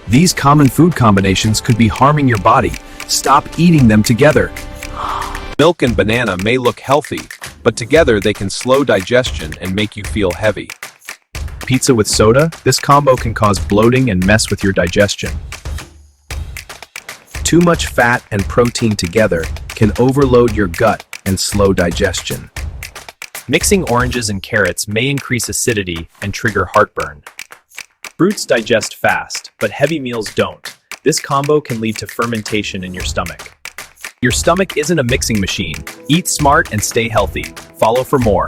These common food combinations could be harming your body. Stop eating them together. Milk and banana may look healthy, but together they can slow digestion and make you feel heavy. Pizza with soda? This combo can cause bloating and mess with your digestion. Too much fat and protein together can overload your gut and slow digestion. Mixing oranges and carrots may increase acidity and trigger heartburn. Fruits digest fast, but heavy meals don't. This combo can lead to fermentation in your stomach. Your stomach isn't a mixing machine. Eat smart and stay healthy. Follow for more.